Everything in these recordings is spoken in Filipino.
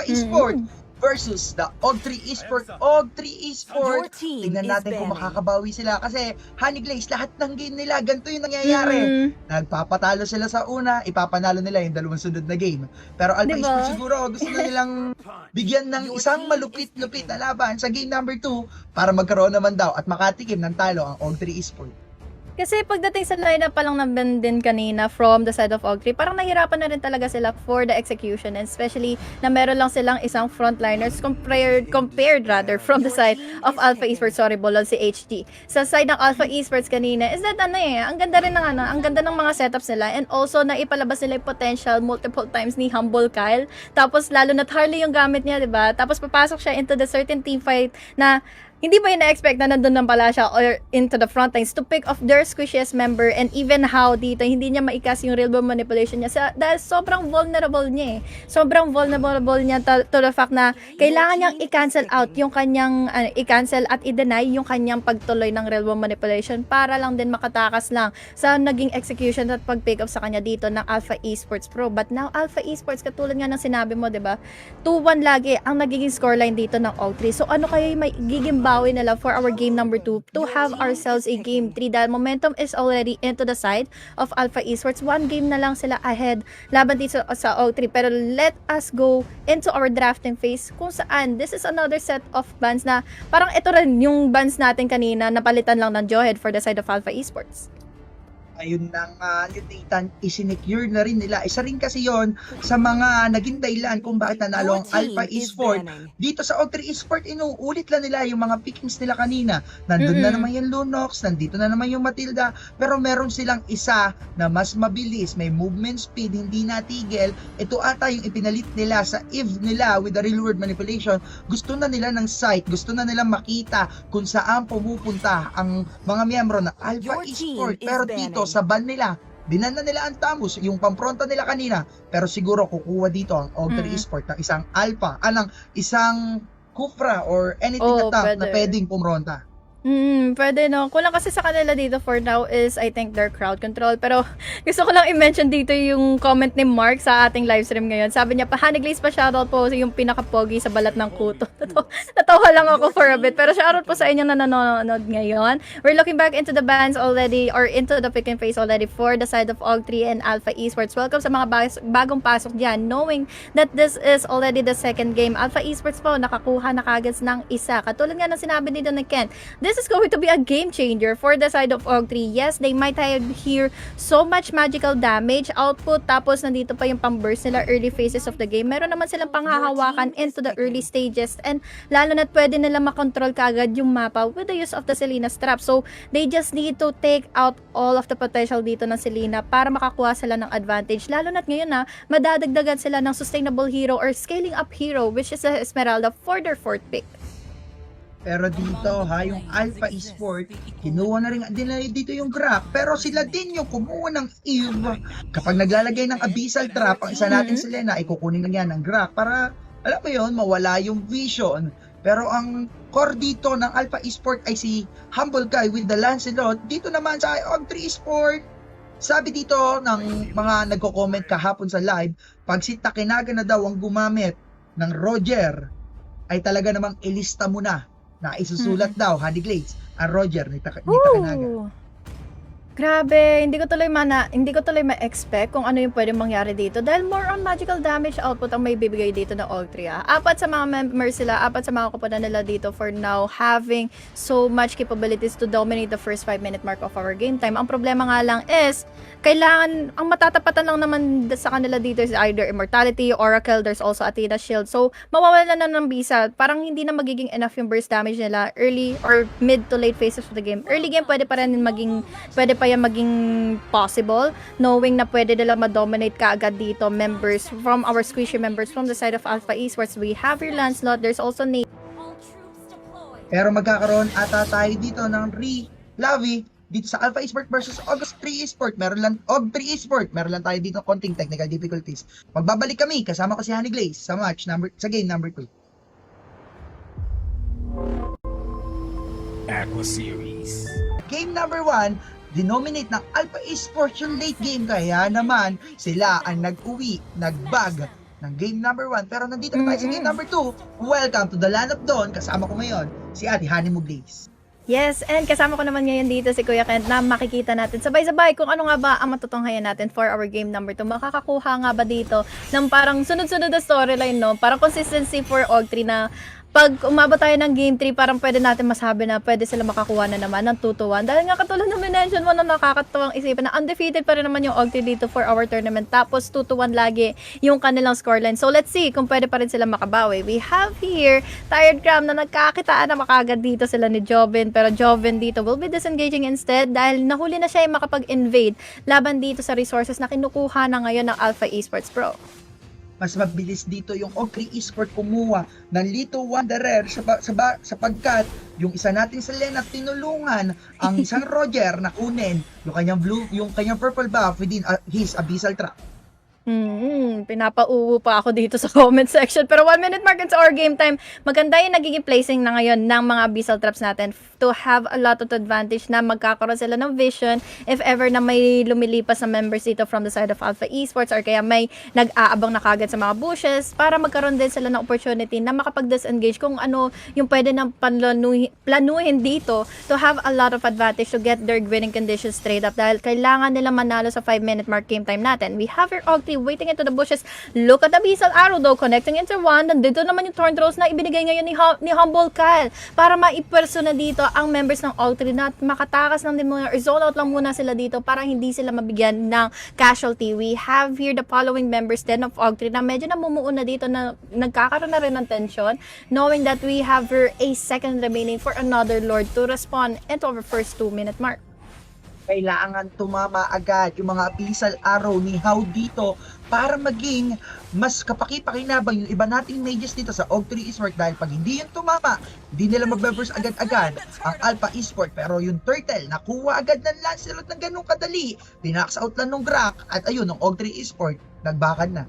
Alpha Esports versus the AUG3 Esports. AUG3 Esports, tingnan natin kung makakabawi sila kasi Honey Glaze, lahat ng game nila, ganito yung nangyayari. Nagpapatalo sila sa una, ipapanalo nila yung dalawang sunod na game. Pero Alpha Esports siguro gusto na nilang bigyan ng isang malupit-lupit na laban sa game number 2 para magkaroon naman daw at makatikim ng talo ang AUG3 Esports. Kasi pagdating sa lineup pa lang ng din kanina from the side of AUG3, parang nahirapan na rin talaga sila for the execution, and especially na meron lang silang isang frontliners compared rather from the side of Alpha Esports. Sorry, bolol si HG. Sa side ng Alpha Esports kanina is that ang ganda rin ng ang ganda ng mga setups nila, and also na ipalabas nila yung potential multiple times ni Humble Kyle. Tapos lalo na Harley yung gamit niya, 'di ba? Tapos papasok siya into the certain team fight na hindi ba yung na-expect na nandun lang pala siya or into the front lines to pick off their squishiest member, and even how dito hindi niya maikas yung real world manipulation niya dahil sobrang vulnerable niya eh. Sobrang vulnerable niya to the fact na kailangan niyang i-cancel out yung kanyang i-cancel at i-deny yung kanyang pagtuloy ng real world manipulation para lang din makatakas lang sa naging execution at pag-pick up sa kanya dito ng Alpha Esports Pro. But now Alpha Esports, katulad nga ng sinabi mo, 'di ba? 2-1 lagi ang nagiging scoreline dito ng AUG3. So ano kaya yung may giging bawi nila for our game number 2 to have ourselves a game 3 dahil momentum is already into the side of Alpha Esports. 1 game na lang sila ahead laban dito sa AUG3. Pero let us go into our drafting phase kung saan this is another set of bans na parang ito rin yung bans natin kanina, napalitan lang ng Johead for the side of Alpha Esports. Ayun na nga, yung Nathan, isinecure na rin nila. Isa rin kasi yon sa mga naging dahilan kung bakit nanalo ang Alpha Esports. Dito sa AUG3 Esports, inuulit lang nila yung mga pickings nila kanina. Nandun na naman yung Lunox, nandito na naman yung Matilda, pero meron silang isa na mas mabilis, may movement speed, hindi natigil. Ito ata yung ipinalit nila sa Eve nila with the real world manipulation. Gusto na nila ng sight, gusto na nila makita kung saan pumupunta ang mga miyembro ng Alpha Esports. Pero dito, sa ban nila, binan na nila ang Tamus, yung pampronta nila kanina, pero siguro kukuha dito ang AUG3 Esports ng isang Alpha, isang Kufra or anything na pwedeng pumronta. Pwede no. Kulang kasi sa kanila dito for now is I think their crowd control. Pero gusto ko lang i-mention dito yung comment ni Mark sa ating live stream ngayon. Sabi niya, Honey Glaze pa shoutout po yung pinaka-pogi sa balat ng kuto. Natawa lang ako for a bit. Pero shoutout po sa inyo na nanonood ngayon. We're looking back into the bands already or into the pick and face already for the side of AUG3 and Alpha Esports. Welcome sa mga bagong pasok dyan. Knowing that this is already the second game. Alpha Esports po nakakuha na kagad ng isa. Katulad nga ng sinabi dito ni Ken, this is going to be a game changer for the side of AUG3. Yes, they might have here so much magical damage output, tapos nandito pa yung pang-burst nila early phases of the game. Meron naman silang panghahawakan into the early stages, and lalo na't pwede nila makontrol kaagad yung mapa with the use of the Selena Strap. So, they just need to take out all of the potential dito ng Selena para makakuha sila ng advantage. Lalo na't ngayon madadagdagan sila ng sustainable hero or scaling up hero, which is a Esmeralda for their 4th pick. Pero dito yung Alpha Esports, kinuha na rin din dito yung Grok, pero sila din yung kumuha ng Eve. Kapag naglalagay ng Abyssal Trap, ang isa natin Selena, ikukunin na yan ng Grok para, alam mo yun, mawala yung vision. Pero ang core dito ng Alpha Esports ay si Humble Guy with the Lancelot. Dito naman sa AUG3 Esports, sabi dito ng mga nagko-comment kahapon sa live, pag si Takinaga na daw ang gumamit ng Roger, ay talaga namang ilista mo na isusulat daw, Honey Glaze, ang Roger ni Takinaga. Grabe, hindi ko tuloy ma-expect kung ano yung pwedeng mangyari dito dahil more on magical damage output ang may bibigay dito ng AUG3. 4 sa mga members sila, 4 sa mga kupunan nila dito for now, having so much capabilities to dominate the first 5-minute mark of our game time. Ang problema nga lang is, kailangan, ang matatapatan lang naman sa kanila dito is either Immortality, Oracle, there's also Athena Shield. So, mawawalan na ng bisa. Parang hindi na magiging enough yung burst damage nila early or mid to late phases of the game. Early game, pwede pa yan maging possible, knowing na pwede nila ma-dominate kaagad dito members from our squishy members from the side of Alpha Esports. We have your Lancelot, there's also Nate. Pero magkakaroon ata tayo dito ng Lavi dito sa Alpha Esports versus AUG3 Esports. AUG3 Esports, meron lang tayo dito konting technical difficulties. Magbabalik kami, kasama ko si Honey Glaze sa game number 2. Aqua Series. Game number 1, dinominate ng Alpha Esports yung late game, kaya naman sila ang nag-uwi, nag-bag ng game number 1. Pero nandito na tayo sa game number 2. Welcome to the land of Dawn. Kasama ko ngayon si Ate Honey Blaze. Yes, and kasama ko naman ngayon dito si Kuya Kent na makikita natin sabay-sabay kung ano nga ba ang matutunghayan natin for our game number 2. Makakakuha nga ba dito ng parang sunod-sunod na storyline, no? Parang consistency for AUG3 na pag umabot tayo ng game 3, parang pwede natin masabi na pwede sila makakuha na naman ng 2-1. Dahil nga katulad na mention mo na nakakatuwang isipin na undefeated pa rin naman yung AUG3 dito for our tournament. Tapos 2-1 lagi yung kanilang scoreline. So let's see kung pwede pa rin sila makabawi. We have here Tired Cram na nagkakitaan na makagad dito sila ni Joven. Pero Joven dito will be disengaging instead dahil nahuli na siya yung makapag-invade laban dito sa resources na kinukuha na ngayon ng Alpha Esports Pro. Mas mabilis dito yung AUG3 Esport kumuha ng Lito Wanderer sapagkat yung isa nating sa Lena tinulungan ang isang Roger na kunin yung kanyang purple buff within his abyssal trap. Pinapauwo pa ako dito sa comment section. Pero 1 minute mark into our game time. Maganda yung nagiging placing na ngayon ng mga abyssal traps natin to have a lot of advantage na magkakaroon sila ng vision if ever na may lumilipas na members dito from the side of Alpha Esports or kaya may nag-aabang na kagad sa mga bushes para magkaroon din sila ng opportunity na makapag-disengage kung ano yung pwede nang planuhin dito to have a lot of advantage to get their winning conditions straight up dahil kailangan nila manalo sa 5 minute mark game time natin. We have your AUG3 waiting into the bushes. Look at the abyssal arrow though, connecting into one. Nandito naman yung torn throws na ibinigay ngayon ni Humble Kyle para maiperso na dito ang members ng AUG3 na makatakas lang din muna or zone out lang muna sila dito para hindi sila mabigyan ng casualty. We have here the following members then of AUG3 na medyo namumuo na dito na nagkakaroon na rin ng tension knowing that we have here a second remaining for another Lord to respond into our first 2 minute mark. Kailangan tumama agad yung mga abyssal arrow ni How dito para maging mas kapaki-pakinabang yung iba nating mages dito sa AUG3 Esport dahil pag hindi yung tumama, hindi nila mag-burst agad-agad ang Alpha Esport. Pero yung Turtle, nakuha agad ng Lancelot ng ganun kadali, pinax out lang nung Grak at ayun, ng AUG3 Esport, nagbakan na.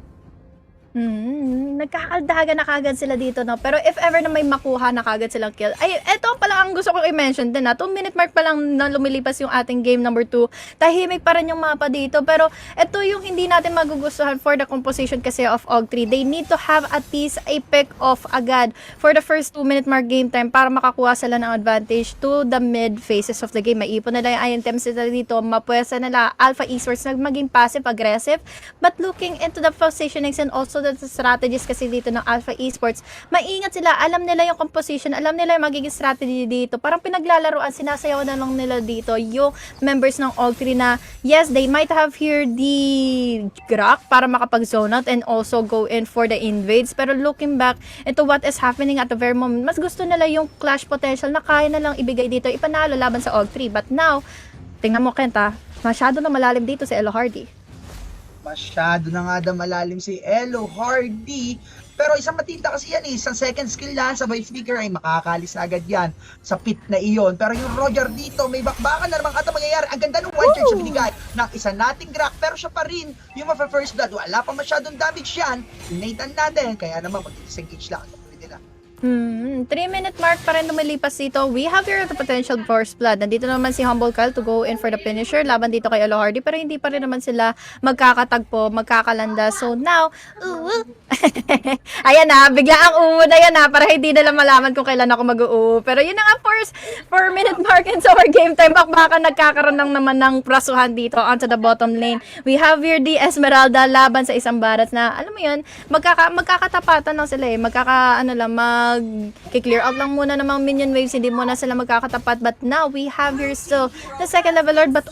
Nagkakaldagan na kagad sila dito, no? Pero if ever na may makuha na kagad silang kill, ay, eto pala ang gusto ko i-mention din, na 2 minute mark pa lang na lumilipas yung ating game number 2. Tahimik pa rin yung mapa dito, pero eto yung hindi natin magugustuhan for the composition kasi of AUG3. They need to have at least a pick off agad for the first 2 minute mark game time para makakuha sila ng advantage to the mid phases of the game. Maipon nila yung items nila dito, mapwesa nila Alpha Esports na maging passive-aggressive, but looking into the positionings and also the strategies kasi dito ng Alpha Esports, maingat sila, alam nila yung composition, alam nila yung magiging strategy dito, parang pinaglalaroan, sinasayaw na lang nila dito yung members ng AUG3 na yes, they might have here the Grak para makapag-zone out and also go in for the invades, pero looking back into what is happening at the very moment, mas gusto nila yung clash potential na kaya na lang ibigay dito, ipanalo laban sa AUG3, but now, tingnan mo Kenta, masyado na malalim dito si Elo Hardy. Masyado na nga daw malalim si Elo Hardy. Pero isang matinta kasi yan eh. Isang second skill lang, sabay flicker ay makakalis na agad yan sa pit na iyon. Pero yung Roger dito, may bakbakan na naman ata mangyayari. Ang ganda ng one charge na binigay ng isa nating Grak. Pero siya pa rin yung ma-first blood. Wala pa masyadong damage yan. Nathan natin. Kaya naman mag-disengage lang. 3 minute mark pa rin lumilipas dito. We have here the potential first blood. Nandito naman si Humble Kyle to go in for the finisher. Laban dito kay Elo Hardy. Pero hindi pa rin naman sila magkakatagpo, magkakalanda. So now, ayan na, bigla ang na yan na para hindi nila malaman kung kailan ako mag-uwi. Pero yun na nga, first 4 minute mark into our game time. Bakbakan nagkakaroon lang naman ng prasuhan dito onto the bottom lane. We have here the Esmeralda laban sa isang barat na, alam mo yun, magkakatapatan lang sila eh. Mag-clear out lang muna ng mga minion waves, hindi muna sila magkakatapat. But now, we have here still the second level lord. But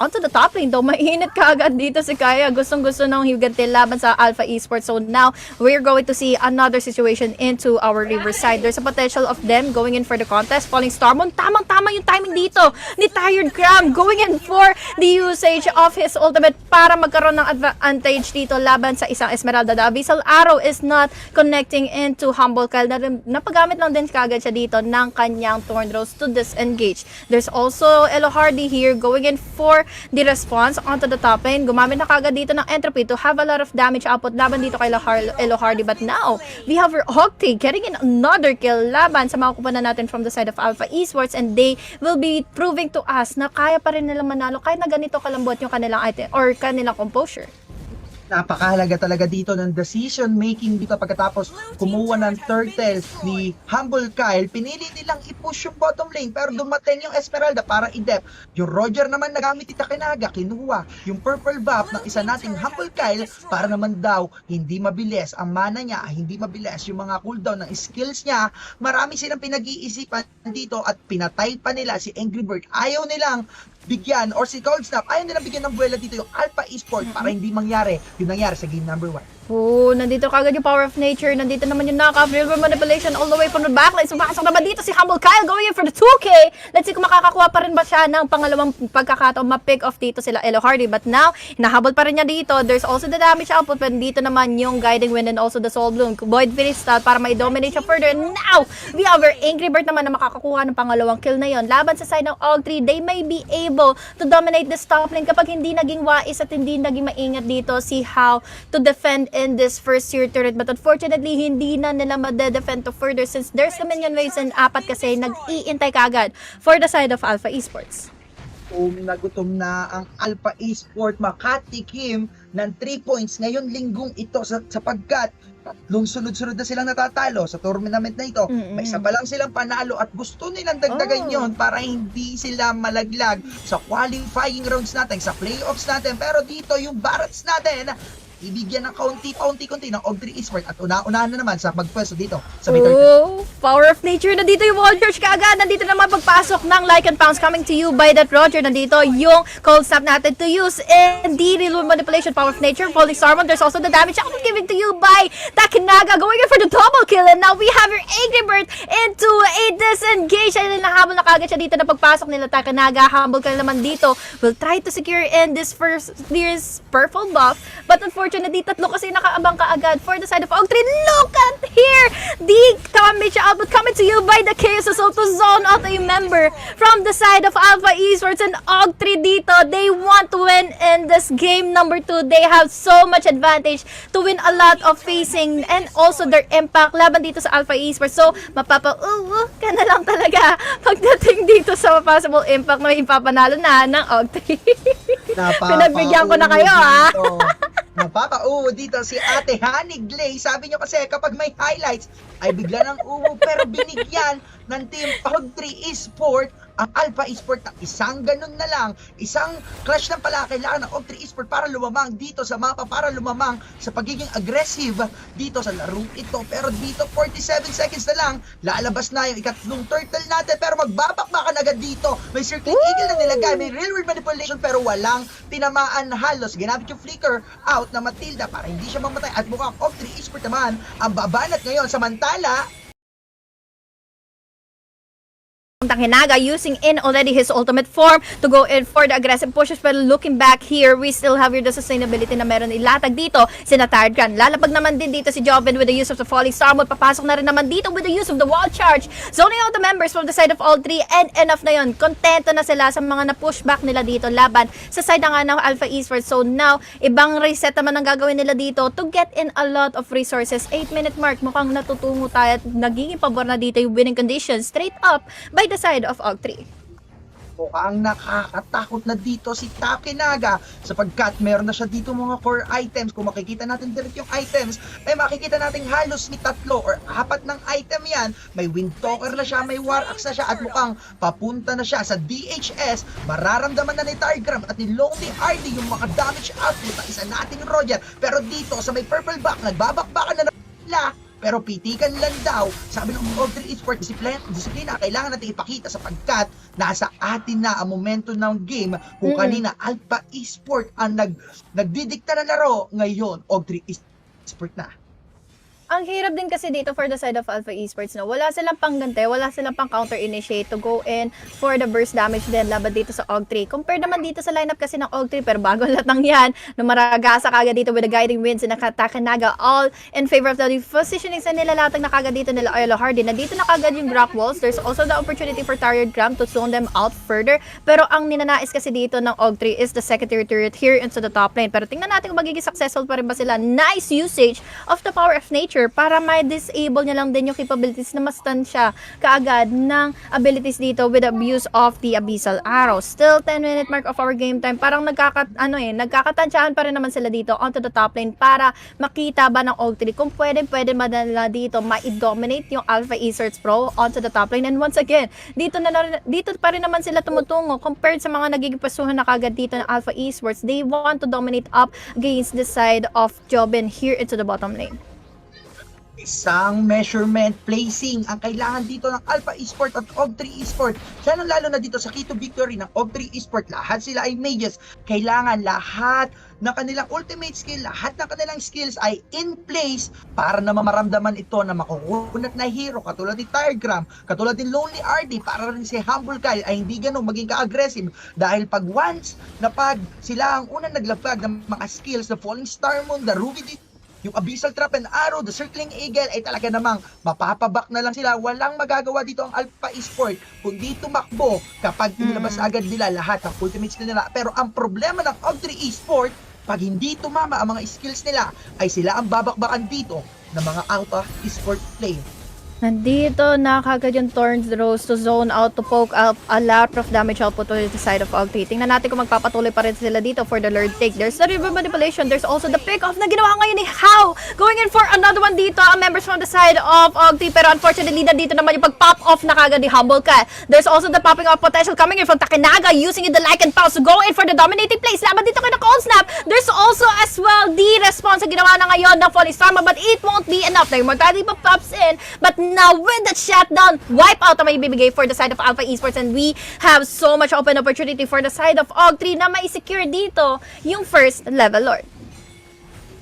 onto the top lane daw, mainit ka agad dito si Kaya. Gustong-gusto ng Hugante laban sa Alpha Esports. So now, we're going to see another situation into our Riverside. There's a potential of them going in for the contest. Falling Starmon, tamang-tama yung timing dito ni Tired Cram going in for the usage of his ultimate para magkaroon ng advantage dito laban sa isang Esmeralda. The Abyssal Arrow is not connecting into Humble Kyle. Napagamit lang din kagad siya dito ng kanyang Thorn Rose to disengage. There's also Elo Hardy here going in for the response onto the top lane. Gumamit na kagad dito ng entropy to have a lot of damage output laban dito kay Elo Hardy. But now, we have AUG3 getting in another kill laban sa mga kupanan natin from the side of Alpha Esports, and they will be proving to us na kaya pa rin nila manalo kahit na ganito kalambot yung kanilang item or kanilang composure. Napakahalaga talaga dito ng decision making dito pagkatapos kumuha ng turtle ni Humble Kyle. Pinili nilang i-push yung bottom lane pero dumating yung Esmeralda para i-dep. Yung Roger naman nagamit ni Takanaga, kinuha yung purple buff ng isa nating Humble Kyle para naman daw hindi mabilis ang mana niya, hindi mabilis yung mga cooldown ng skills niya. Marami silang pinag-iisipan dito at pinatay pa nila si Angry Bird. Ayaw nilang bigyan or si Cold Snap, ayaw nilang bigyan ng buwela dito yung Alpha Esports para hindi mangyari yung nangyari sa game number 1. Oh, nandito kagad yung power of nature. Nandito naman yung knockoff, real world manipulation all the way from the backline. Sumakasok naman dito si Humble Kyle going in for the 2K. Let's see kung makakakuha pa rin ba siya ng pangalawang pagkakataon. Ma-pick off dito sila Elo Hardy. But now, nahabol pa rin niya dito. There's also the damage output. But dito naman yung guiding wind and also the soul bloom. Void Crystal para may dominate siya further. And now, we have our Angry Bird naman na makakakuha ng pangalawang kill na yon. Laban sa side ng AUG3, they may be able to dominate this top lane kapag hindi naging wais at hindi naging maingat dito si how to defend in this first tier turret. But unfortunately, hindi na nila ma-defend to further since there's the minion waves and apat kasi nag-iintay kagad for the side of Alpha Esports. Nagutom na ang Alpha Esports makatikim ng 3 points ngayon linggong ito sapagkat tatlong sunod-sunod na silang natatalo sa tournament na ito. May isa pa lang silang panalo at gusto nilang dagdagan yon para hindi sila malaglag sa qualifying rounds natin, sa playoffs natin. Pero dito yung Barats natin ibigyan ng kaunti-kunti ng AUG3 Esports at una-unahan na naman sa pagpwesto dito sa may Oh, power of nature. Nandito yung wall charge kaagad. Nandito naman pagpasok ng Lycan Pounds coming to you by that Roger. Nandito yung cold snap natin to use and the real manipulation, power of nature, falling Starmon. There's also the damage output given to you by Takanaga going in for the double kill. And now we have your Angry Bird into a disengage. And nahabol na kaagad siya dito na pagpasok nila Takanaga. Humble ka naman dito. Will try to secure in this first year's purple buff. But unfortunately, tatlo kasi nakaabang kaagad for the side of AUG3. Look at here! The damage output coming to you by the Chaos Assaulto Zone Auto member from the side of Alpha Esports and AUG3 dito. They want to win in this game number 2. They have so much advantage to win a lot of facing and also their impact laban dito sa Alpha Esports. So, ka na lang talaga pagdating dito sa possible impact na may ipapanalo na ng AUG3. Pinagbigyan ko na kayo, ha? Napapauwo dito si Ate Honey Glay. Sabi nyo kasi kapag may highlights ay bigla ng uwo pero binigyan ng team AUG3 Esports ang Alpha Esports na isang ganun na lang, isang clash lang pala kailangan ng AUG3 Esports para lumamang dito sa mapa, para lumamang sa pagiging aggressive dito sa larong ito. Pero dito 47 seconds na lang, lalabas na yung ikatlong turtle natin pero magbabakbakan agad dito. May circling eagle na nilagay, may real world manipulation pero walang tinamaan halos. Ginamit yung flicker out na Matilda para hindi siya mamatay at mukhang AUG3 Esports naman ang babanat ngayon. Samantala, Takanaga using in already his ultimate form to go in for the aggressive pushes, but looking back here, we still have here the sustainability na meron ilatag dito si Tired Gun. Lalapag naman din dito si Joven with the use of the falling star mode. Papasok na rin naman dito with the use of the wall charge, zoning out the members from the side of AUG3 and enough na yun. Kontento na sila sa mga na-pushback nila dito laban sa side nga ng Alpha Esports. So now, ibang reset naman ang gagawin nila dito to get in a lot of resources. 8-minute mark, mukhang natutungo tayo at nagiging pabor na dito yung winning conditions straight up by the side of AUG3. Mukhang nakakatakot na dito si Takanaga sapagkat meron na siya dito mga core items. Kung makikita natin direct yung items, ay makikita natin halos ni 3 or 4 ng item yan. May Windtalker na siya, may War Axe na siya at mukhang papunta na siya sa DHS. Mararamdaman na ni Targram at ni Lonely RD yung mga damage output ng isa nating Roger. Pero dito sa may purple back, nagbabakbakan na nila. Pero pitikan lang daw, sabi ng AUG3 Esports, disiplina kailangan natin ipakita sapagkat nasa atin na ang momento ng game. Kung kanina Alpha Esports ang nagdidikta ng laro, ngayon AUG3 Esports na. Ang hirap din kasi dito for the side of Alpha Esports, no? Wala silang panggante, wala silang pang counter-initiate to go in for the burst damage din laban dito sa AUG3. Compare naman dito sa lineup kasi ng AUG3, pero bago lahat ng yan, numaragasa kagad dito with the guiding winds and Takanaga all in favor of the positioning sa nilalatag na kagad dito nila Elo Hardy. Nandito na kagad yung drop walls. There's also the opportunity for Tired Gram to zone them out further. Pero ang ninanais kasi dito ng AUG3 is the secondary turret here into the top lane. Pero tingnan natin kung magiging successful pa rin ba sila. Nice usage of the power of nature pressure para ma-disable niya lang din yung capabilities na ma-stun siya kaagad ng abilities dito with abuse of the Abyssal Arrow. Still 10-minute mark of our game time. Parang nagkakatansyahan pa rin naman sila dito onto the top lane para makita ba ng AUG3 kung pwede madala dito ma-dominate yung Alpha Esports Pro onto the top lane. And once again, dito pa rin naman sila tumutungo compared sa mga nagiging pasuhan na kagad dito ng Alpha Esports. They want to dominate up against the side of Jobin here into the bottom lane. Isang measurement placing ang kailangan dito ng Alpha Esports at AUG3 Esports. Lalo na dito sa key to victory ng AUG3 Esports. Lahat sila ay mages. Kailangan lahat ng kanilang ultimate skill, lahat ng kanilang skills ay in place para na mamaramdaman ito na makukunat na hero katulad ni Tiregram, katulad ni Lonely RD, para rin si Humble Kyle ay hindi ganun maging ka-aggressive dahil pag once na pag sila ang unang naglapag ng mga skills, the Falling Star Moon, the Ruby, yung Abyssal Trap and Arrow, the Circling Eagle, ay talaga namang mapapabak na lang sila. Walang magagawa dito ang Alpha Esports kundi tumakbo kapag inilabas agad nila lahat ng ultimates nila. Pero ang problema ng AUG3 Esports, pag hindi tumama ang mga skills nila, ay sila ang babakbakan dito ng mga Alpha Esports player. Nandito na kagad yung Thorns Rose to zone out to poke up a lot of damage output to the side of AUG3. Tingnan natin kung magpapatuloy pa rin sila dito for the Lord take. There's the river manipulation. There's also the pick off na ginawa ngayon ni How. Going in for another one dito ang members from the side of AUG3. Pero unfortunately, nandito naman yung pag-pop off na kagad ni Humble Cat. There's also the popping off potential coming in from Takinaga using the Lycan Pulse to go in for the dominating place. Laban dito kay na Cold Snap. There's also as well the response na ginawa na ngayon ng Falling Star, but it won't be enough. The immortality pops in, but now with that shutdown, wipe out ang may bibigay for the side of Alpha Esports, and we have so much open opportunity for the side of AUG3 na mai-secure dito yung first level Lord.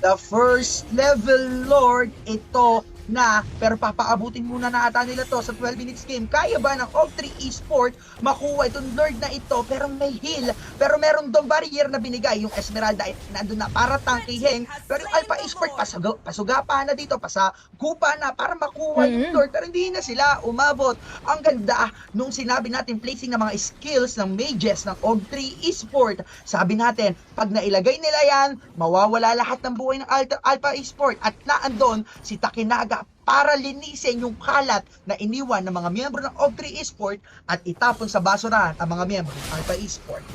The first level Lord, ito na, pero papaabutin muna na ata nila to sa 12 minutes game. Kaya ba ng AUG3 Esports makuha itong Lord na ito, pero may heal, pero meron dong barrier na binigay. Yung Esmeralda ay nandun na para tangkihin, pero yung Alpha Esports pasugapan na dito, pasagupa na para makuha yung Lord, pero hindi na sila umabot. Ang ganda nung sinabi natin placing ng mga skills ng mages ng AUG3 Esports. Sabi natin, pag nailagay nila yan, mawawala lahat ng buhay ng Alpha Esports, at naandon si Takinaga para linisin yung kalat na iniwan ng mga miyembro ng AUG3 Esports at itapon sa basurahan ang mga miyembro ng Alpha Esports.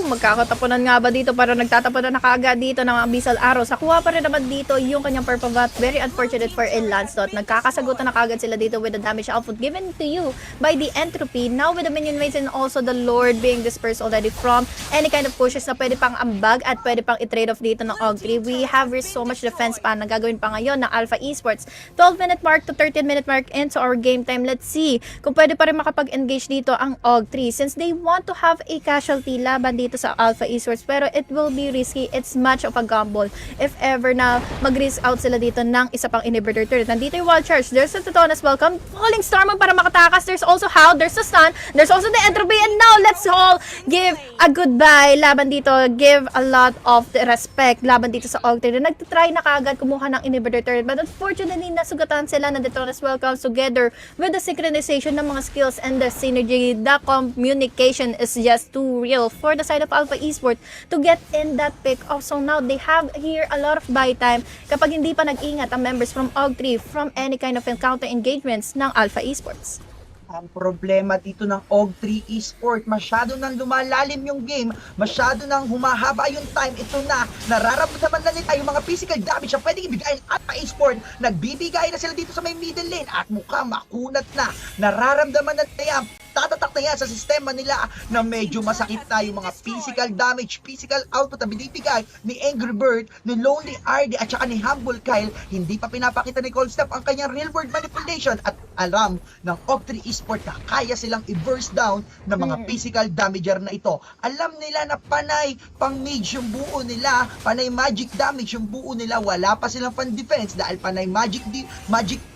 Magkakatapunan nga ba dito? Para nagtatapunan na kaagad dito ng Abyssal Arrow. Nakuha pa rin naman dito yung kanyang purple buff. Very unfortunate for Lancelot. Nagkakasagutan na kaagad sila dito with the damage output given to you by the entropy. Now with the minion rates and also the Lord being dispersed already from any kind of pushes na pwede pang ambag at pwede pang i-trade off dito ng AUG3. We have risked so much defense pa na gagawin pa ngayon ng Alpha Esports. 12-minute mark to 13-minute mark into our game time. Let's see kung pwede pa rin makapag-engage dito ang AUG3 since they want to have a casualty laban dito sa Alpha Esports, pero it will be risky. It's much of a gamble if ever na mag-risk out sila dito ng isa pang inhibitor turret. Nandito yung wild charge. There's the Totonas welcome. Falling Storm para makatakas. There's also How. There's the stun. There's also the entropy. And now let's all give a goodbye laban dito. Give a lot of the respect laban dito sa AUG3 na nagtitry na kaagad kumuha ng inhibitor turret, but unfortunately nasugatan sila ng Detonas welcomes together with the synchronization ng mga skills and the synergy. The communication is just too real for the side of Alpha Esports to get in that pick off. So now they have here a lot of buy time kapag hindi pa nag-ingat ang members from AUG3 from any kind of encounter engagements ng Alpha Esports. Ang problema dito ng AUG3 Esports, masyado nang lumalalim yung game, masyado nang humahaba yung time. Ito na, nararamdaman na nila yung mga physical damage na pwedeng ibigay ng Alpha Esports. Nagbibigay na sila dito sa may middle lane at mukhang makunat na. Nararamdaman na nila, tatatak na yan sa sistema nila na medyo masakit na yung mga physical damage, physical output na binibigay ni Angry Bird, ni Lonely RD at saka ni Humble Kyle. Hindi pa pinapakita ni Cold Snap ang kanyang real world manipulation at alam ng AUG3 Esports na kaya silang i-burst down ng mga physical damager na ito. Alam nila na panay pang mage yung buo nila, panay magic damage yung buo nila, wala pa silang pan defense dahil panay magic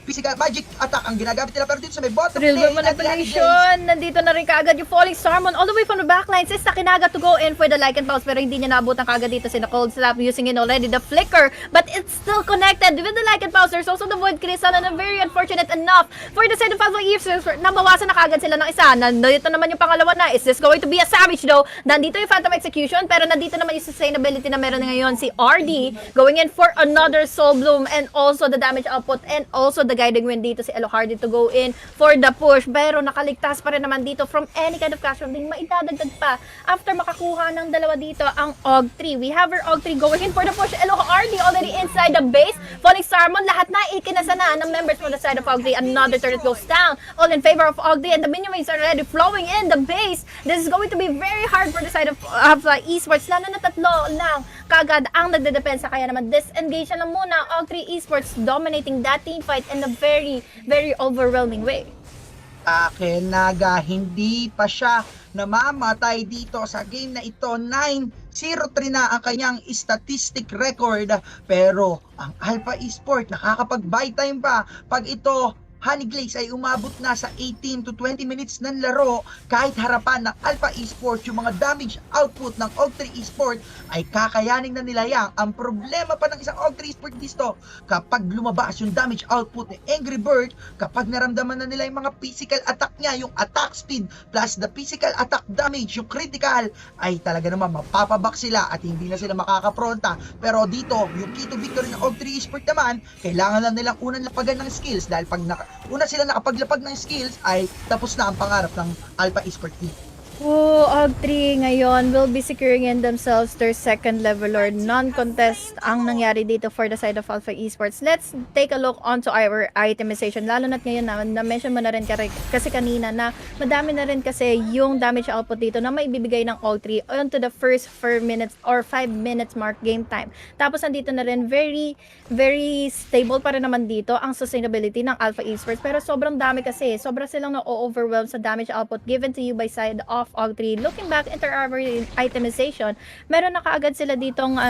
physical magic attack ang ginagamit nila, pero dito sa may bottom Real lane manipulation nandito na rin kaagad yung falling Sarmon all the way from the backlines. Is Sakinaga to go in for the Lycan Pulse, pero hindi niya naabutan kaagad dito si Cold Slap using in already the flicker, but it's still connected with the Lycan Pulse. There's also the Void Crystal, and very unfortunate enough for the side of Alpha Esports, nabawasan na kaagad sila ng isa. Nandito naman yung pangalawa na. Is this going to be a savage though? Nandito yung Phantom Execution, pero nandito naman yung sustainability na meron ngayon si RD going in for another Soul Bloom, and also the damage output, and also the guiding wind dito si Elo Hardy to go in for the push, pero nakaligtas pa rin naman dito from any kind of cash din maidadagdag pa after makakuha ng dalawa dito ang AUG3. We have our AUG3 going in for the push. Elo Hardy already inside the base. Falling Sarmon, lahat na ikinasa na ng members from the side of AUG3. Another turret goes down, all in favor of AUG3, and the minion waves are already flowing in the base. This is going to be very hard for the side of Esports, lalo na tatlo lang kagad ang nagdedepensa, kaya naman disengage na lang muna AUG3 Esports, dominating that team fight in a very, very overwhelming way. Akin Naga, hindi pa siya namamatay dito sa game na ito. 9-0-3 na ang kanyang statistic record, pero ang Alpha Esports nakakapag-buy time pa pag ito Honey Glaze ay umabot na sa 18 to 20 minutes ng laro. Kahit harapan ng Alpha Esports, yung mga damage output ng AUG3 Esports ay kakayanin na nila yan. Ang problema pa ng isang AUG3 Esports dito, kapag lumabas yung damage output ni Angry Bird, kapag naramdaman na nila yung mga physical attack niya, yung attack speed plus the physical attack damage, yung critical, ay talaga naman mapapabak sila at hindi na sila makakapronta. Pero dito, yung key to victory ng AUG3 Esports naman, kailangan lang nilang unang lapagan ng skills, dahil pag una sila nakapaglapag ng skills ay tapos na ang pangarap ng Alpha Esports team. AUG3 ngayon will be securing in themselves their second level or non-contest ang nangyari dito for the side of Alpha Esports. Let's take a look onto our itemization. Lalo na't ngayon na-mention mo na rin kasi kanina na madami na rin kasi yung damage output dito na maibibigay ng AUG3 onto the first 4 minutes or 5 minutes mark game time. Tapos nandito na rin very, very stable pa rin naman dito ang sustainability ng Alpha Esports. Pero sobrang dami kasi. Sobra silang na-overwhelm sa damage output given to you by side of AUG3. Looking back into our itemization, meron na kaagad sila ditong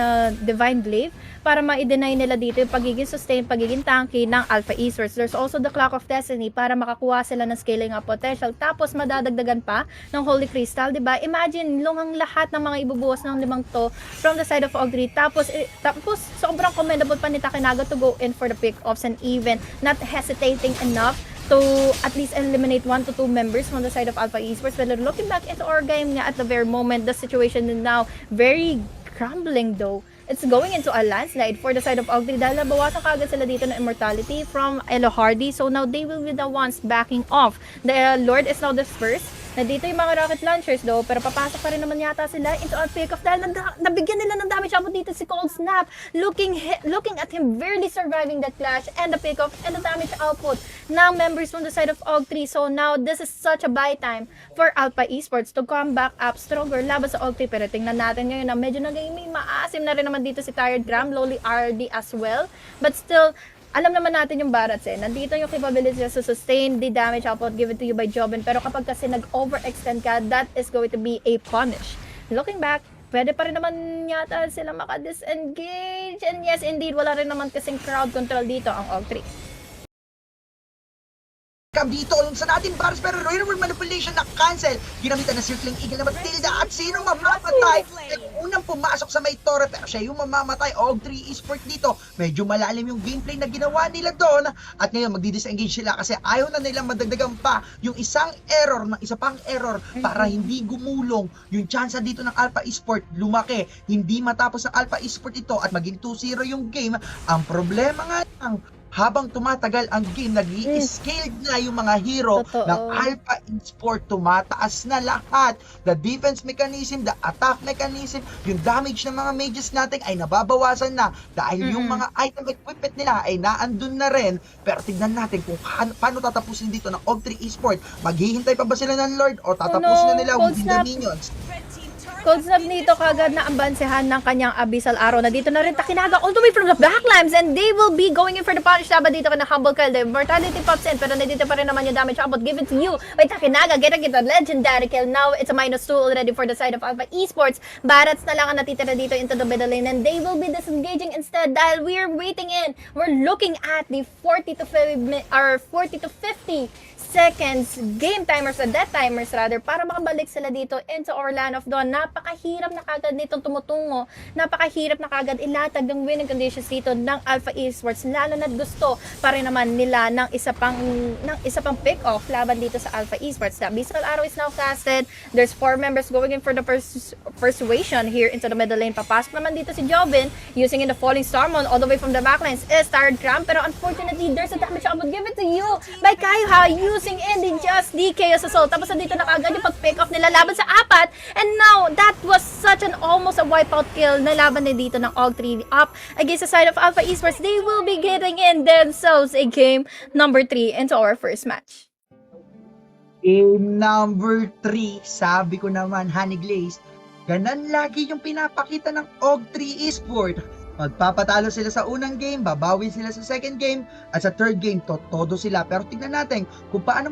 Divine Glaive para ma-deny nila dito yung pagiging sustain, pagiging tanky ng Alpha Esports. There's also the Clock of Destiny para makakuha sila ng scaling up potential. Tapos madadagdagan pa ng Holy Crystal, diba? Imagine, lungang lahat ng mga ibubuhos ng limang to from the side of AUG3. Tapos sobrang commendable pa ni Takinaga to go in for the pick-offs and even not hesitating enough to at least eliminate 1 to 2 members from the side of Alpha Esports. But looking back into our game nga at the very moment, the situation is now very crumbling though. It's going into a landslide for the side of AUG3 dahil nabawasan kaagad sila dito ng immortality from Elo Hardy. So now they will be the ones backing off. The Lord is now dispersed. Nandito yung mga rocket launchers though, pero papasok pa rin naman yata sila into a pick-off dahil nabigyan nila ng damage output dito si Cold Snap. Looking at him barely surviving that clash and the pick-off and the damage output ng members from the side of AUG3. So now this is such a buy time for Alpha Esports to come back up stronger laban sa AUG3. Pero tingnan natin ngayon na medyo naging maasim na rin naman dito si Tired Gram, lowly RD as well. But still, alam naman natin yung Barats nandito yung capability to sustain the damage output given to you by Jobin, pero kapag kasi nag-overextend ka, that is going to be a punish. Looking back, pwede pa rin naman yata sila maka-disengage, and yes indeed, wala rin naman kasing crowd control dito ang AUG3. Dito sa natin Baras, pero Royal Manipulation na cancel. Ginamitan na Circling Eagle na Matilda at sino mamamatay? Unang pumasok sa may torre pero siya yung mamamatay. AUG3 Esports dito. Medyo malalim yung gameplay na ginawa nila doon at ngayon magdi-disengage sila kasi ayaw na nilang madagdagan pa yung isang error ng isa pang error para hindi gumulong yung chance dito ng Alpha Esports lumaki. Hindi matapos ng Alpha Esports ito at maging 2-0 yung game. Ang problema nga lang, habang tumatagal ang game, nag-i-scaled na yung mga hero ng Alpha Esports, tumataas na lahat. The defense mechanism, the attack mechanism, yung damage ng mga mages natin ay nababawasan na dahil yung mga item equipment nila ay naandun na rin. Pero tignan natin kung paano tatapusin dito ng AUG3 Esports. Maghihintay pa ba sila ng Lord o tatapusin na nila within the minions? Cold Snap dito kagad na ambansehan ng kanyang Abyssal Arrow na dito na rin Takinaga all the way from the backlines and they will be going in for the punish laban dito ka na Humble Kill. The Mortality pops in pero nandito pa rin naman yung damage about given to you by Takinaga. Getting it a legendary kill. Now it's a -2 already for the side of Alpha Esports. Barats na lang ang natitira dito into the middle lane and they will be disengaging instead dahil we're waiting in. We're looking at the 40 to 50 seconds game timers or death timers rather para makabalik sila dito into our land of dawn. Napakahirap na kagad nitong tumutungo. Napakahirap na kagad ilatag ng winning conditions dito ng Alpha Esports lalo na gusto pa rin naman nila ng isa pang pick off laban dito sa Alpha Esports. The Abyssal Arrow is now casted. There's 4 members going in for the persuasion here into the middle lane. Papasok naman dito si Jovin using in the falling Starmon all the way from the backlines is Tired Cram pero unfortunately there's a damage shot given to you by Kaiha using in the Just DK as assault. Tapos nandito na kagad yung pag-pick off nila laban sa apat. And now, that was such an almost a wipeout kill na laban na dito ng AUG3 up against the side of Alpha Esports. They will be getting in themselves a game number 3 into our first match. Game number 3, sabi ko naman, Honey Glaze, ganan lagi yung pinapakita ng AUG3 Esports. Magpapatalo sila sa unang game, babawi sila sa second game, at sa third game, todo sila. Pero tignan natin kung paano